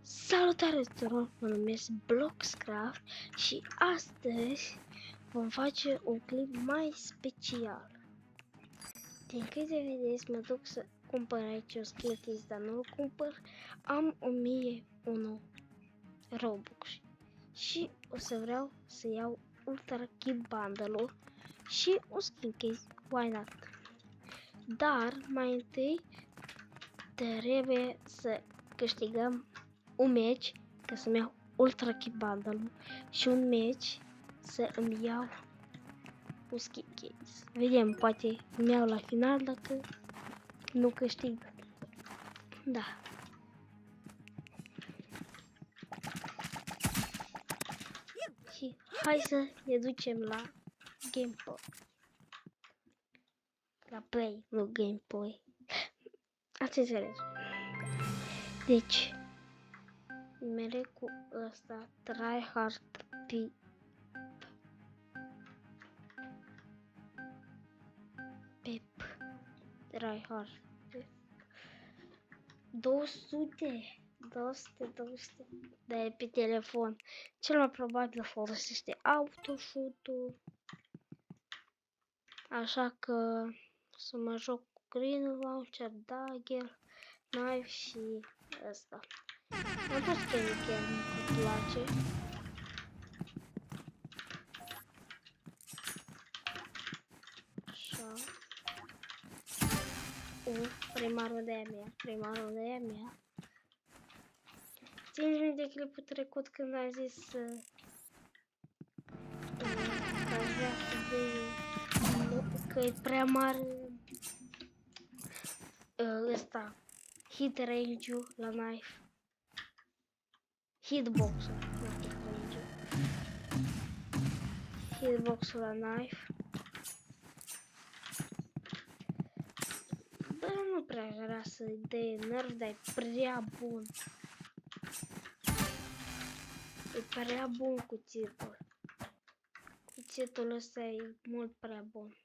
Salutare tuturor, mă numesc Bloxcraft și astăzi vom face un clip mai special. Din câte vedeți, mă duc să cumpăr aici un skin case, dar nu-l cumpăr. Am 1001 Robux și o să vreau să iau Ultra Key Bundle-ul și un skin case, why not? Dar mai întâi trebuie să câștigăm un match ca să-mi iau Ultra Key Bundle și un match să îmi iau un skin case. Vedem, poate îmi iau la final dacă nu câștig. Da. Și hai să ne ducem la gameplay. La play, nu gameplay. Ați înțeles. Deci, merg cu ăsta, tryhard Pep, tryhard 200 de pe telefon. Cel mai probabil folosește autoshoot-ul. Așa că să mă joc cu Green Launcher, Dagger, Knife și ăsta. Am pus Candy Can, îmi place. Așa. Prima rundă e a mea. Țin minte clipul trecut când am zis că aș vrea că e prea mare ăsta, hit range-ul la knife. Hitbox-ul, nu hit range-ul. Hitbox-ul la knife. Bă, nu prea vrea să-i dea nerf, dar e prea bun. E prea bun cuțitul. Cuțitul ăsta e mult prea bun.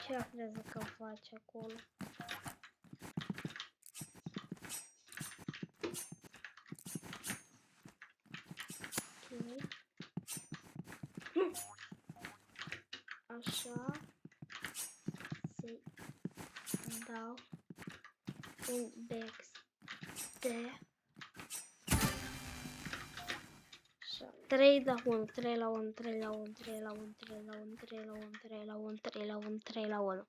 Ce crezi că face acolo? Okay. Așa. Să dau un backstep. 3 la 1, 3 la 1, 3 la 1, 3 la 1, 3 la 1, 3 la 1, 3 la 1, 3 la 1, 3 la 1,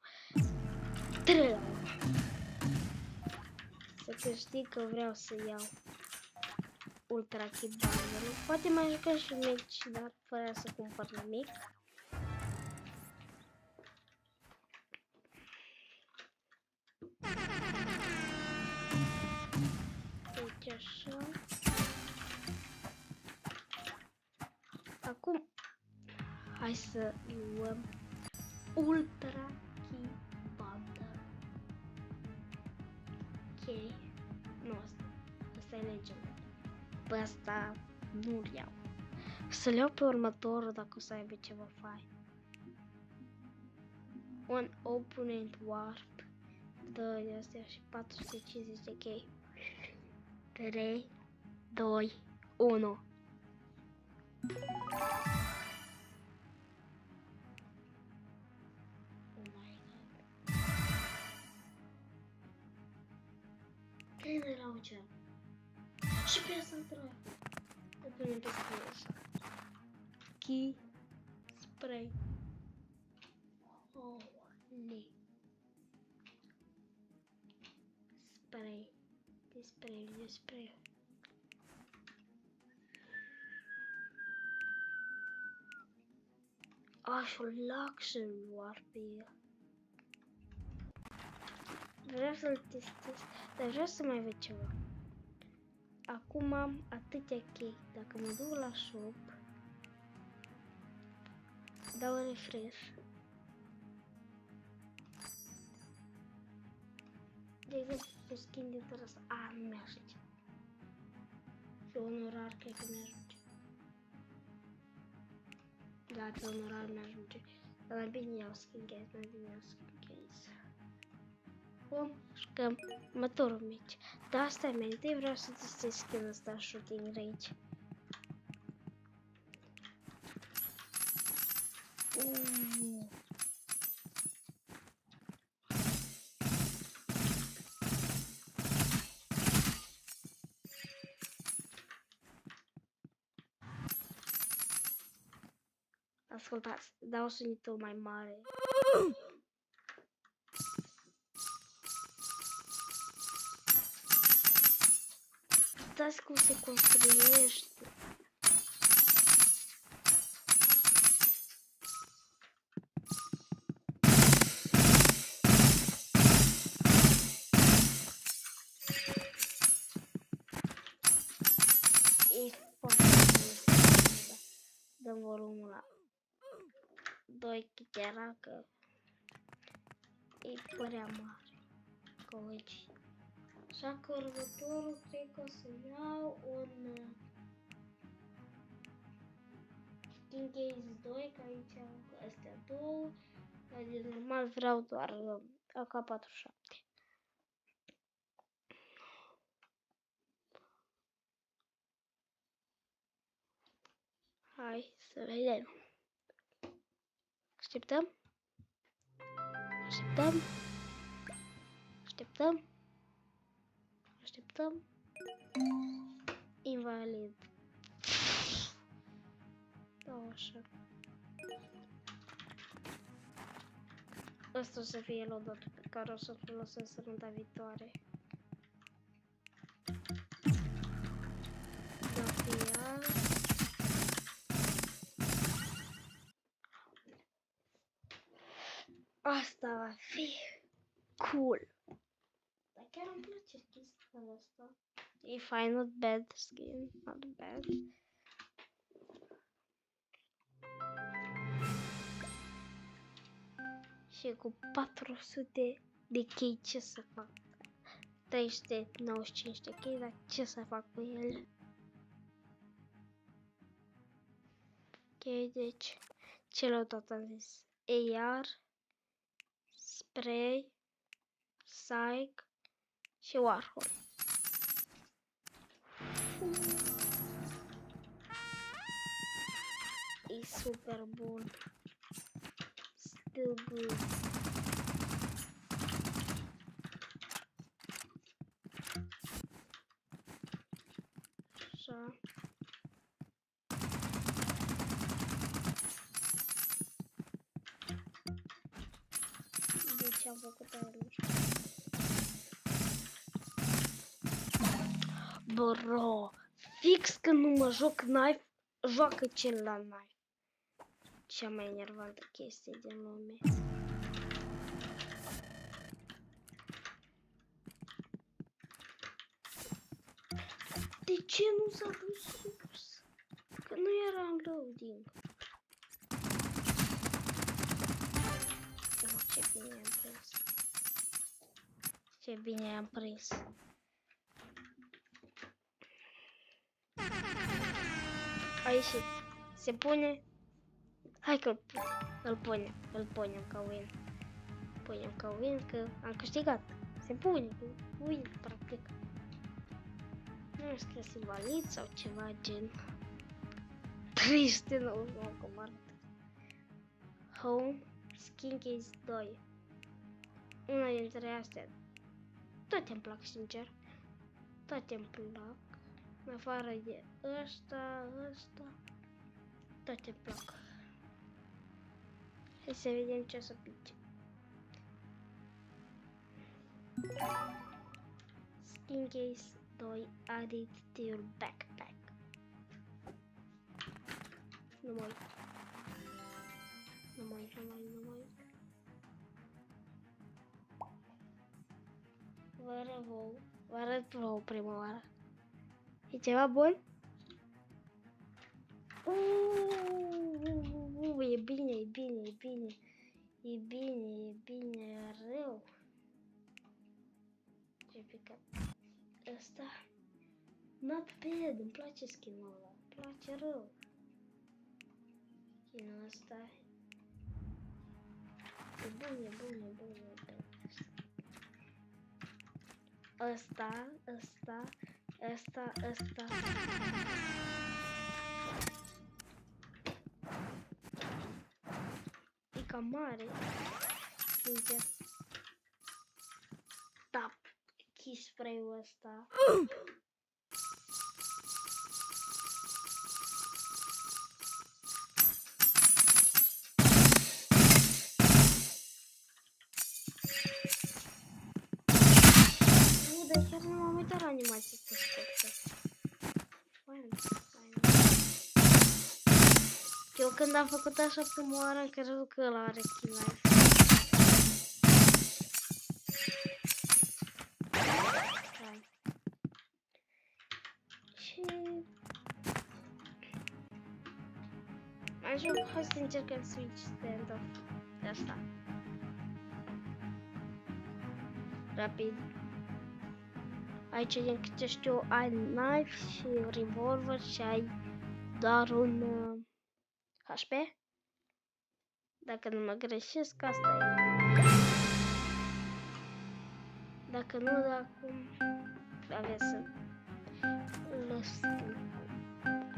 3 la 1. Să câștig că vreau să iau Ultra Key Bundle. Poate mai jucăm și match, dar fără să cumpăr nimic. Deci așa. Acum hai să luăm Ultra Key Bundle. Ok. Nu asta. Asta e legend. Pe asta nu-l iau. Să-l iau pe următorul dacă o să aibă ceva fain. Un opponent warp. 2 de astea și 450 de chei. 3, 2, 1. Trei la ocean. Și pe asta trebuie. O punem pe scrie așa. Key spray. Holy. Spray. De spray. Aș o luxury warp. Vreau să-l testez, dar vreau să mai văd ceva. Acum am atâtea chei. Dacă mă duc la shop, dau refresh. De exemplu, skin din țara asta. Nu mi-ajunge. Pe onorar cred că mi-ajunge. Da, pe onorar mi-ajunge. Mai bine iau skin case, mai bine iau skin case. Bun, jucăm următorul meci. Dar asta e mai întâi vreau să testez skin-ul ăsta Shooting Range. Ascultați, dau sunetul mai mare. Uitați cum se construiește. E foarte bine. Dăm volumul la 2 chitera că e părea mare. Colegi. Așa că următorul cred că o să iau un Skin Case 2, că aici am astea două. Dar de normal vreau doar AK-47. Hai să vedem. Așteptăm. Așteptăm. Așteptăm. Așteptăm. Invalid. Da, așa. Asta o să fie loadout pe care o să folosesc în runda viitoare. Da, fie. Asta va fi cool. Dar chiar îmi place skin-ul ăsta. E fine, not bad skin, not bad. Și cu 400 de chei ce să fac? 395 de chei, dar ce să fac cu el? Ok, deci ce tot am zis? AR, Spray, Psych și Warhol. E super bun. Still good. Așa. De ce am făcut aia, nu știu. Bro, fix când nu mă joc knife, joacă celălalt knife. Cea mai enervantă chestie din lume. De ce nu s-a dus sus? Că nu era în loading. Oh, ce bine am prins. Ce bine am prins. A ieșit. Se pune. Hai că îl punem ca win. Punem ca win că am câștigat. Se pune win, practic. Nu știu că se valid sau ceva gen 399 cum arată. Home, Skin Case 2. Una dintre astea. Toate îmi plac, sincer. Toate îmi plac. În afară de ăsta. Toate îmi plac. Hai să vedem ce o să pice. Skin Case 2 added to your backpack. Nu mai. Vă arăt vouă prima oară. E ceva bun? E bine, e rău. Ce picat. Asta. Not bad, îmi place skin-ul ăla. Îmi place rău. Skin-ul ăsta. bune. Ăsta. E cam mare. Sincer. Da, kiss spray-ul ăsta. Dar chiar nu m-am uitat la animația asta scurtă. Fain. Eu când am făcut așa prima oară am crezut că ăla are kill life. Și... așa, hai să încercăm switch stand-off de asta. Rapid. Aici, din câte știu, ai knife și revolver și ai doar un HP. Dacă nu mă greșesc, asta e. Dacă nu, acum aveți să lăsăm.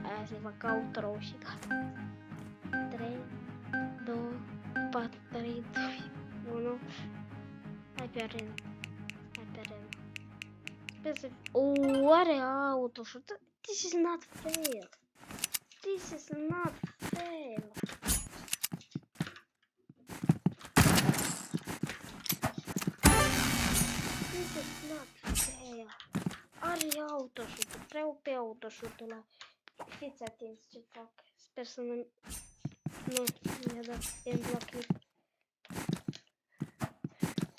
Aia se va ca outro și gata. 3, 2, 4, 3, 2, 1. Hai pe arena. Sper să... Oare autoshot? This is not fair. This is not fair. This is not fair. Are autoshot. Vreau pe autoshot-ul ăla. Fiți atenți ce fac. Sper să nu... Nu, mi-a dat end la clip.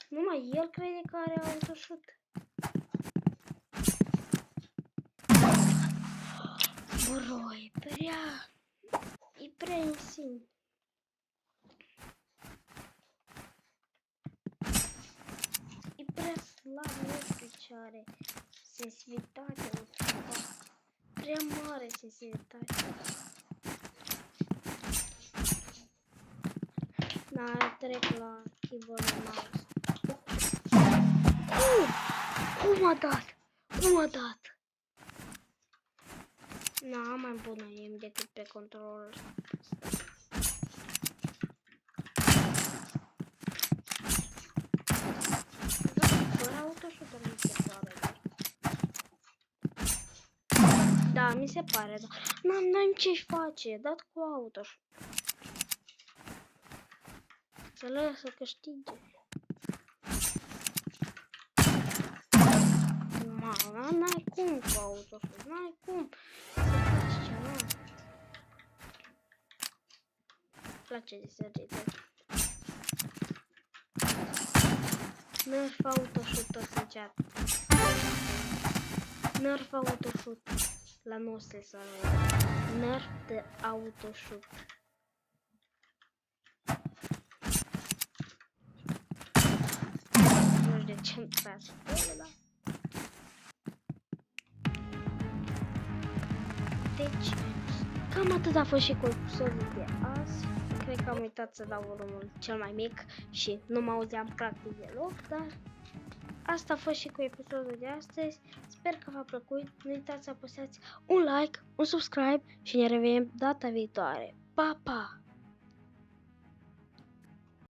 Numai el crede că are autoshot. Bro, e prea insin. E prea slab, nu știu ce are. Sensibilitate, prea mare sensibilitate. Da, trec la keyboard and mouse. Cum a dat? Na, mai bună e decât pe controller. Fără autoshooter mi se pare. Da, mi se pare, da. N-am ce-și face, dat cu autoshooter. Să lăsă câștige. N-ai cum cu autoshooter, n-ai cum să faci ceva. Îmi place de săgetă. Nerf autoshoot asociat. Nerf autoshoot la noastre sală. Nerf de autoshoot. Nu știu de ce îmi place. Deci, cam atât a fost și cu episodul de azi. Cred că am uitat să dau volumul cel mai mic și nu mă auzeam practic deloc, dar asta a fost și cu episodul de astăzi. Sper că v-a plăcut. Nu uitați să apăsați un like, un subscribe și ne revedem data viitoare. Pa, pa!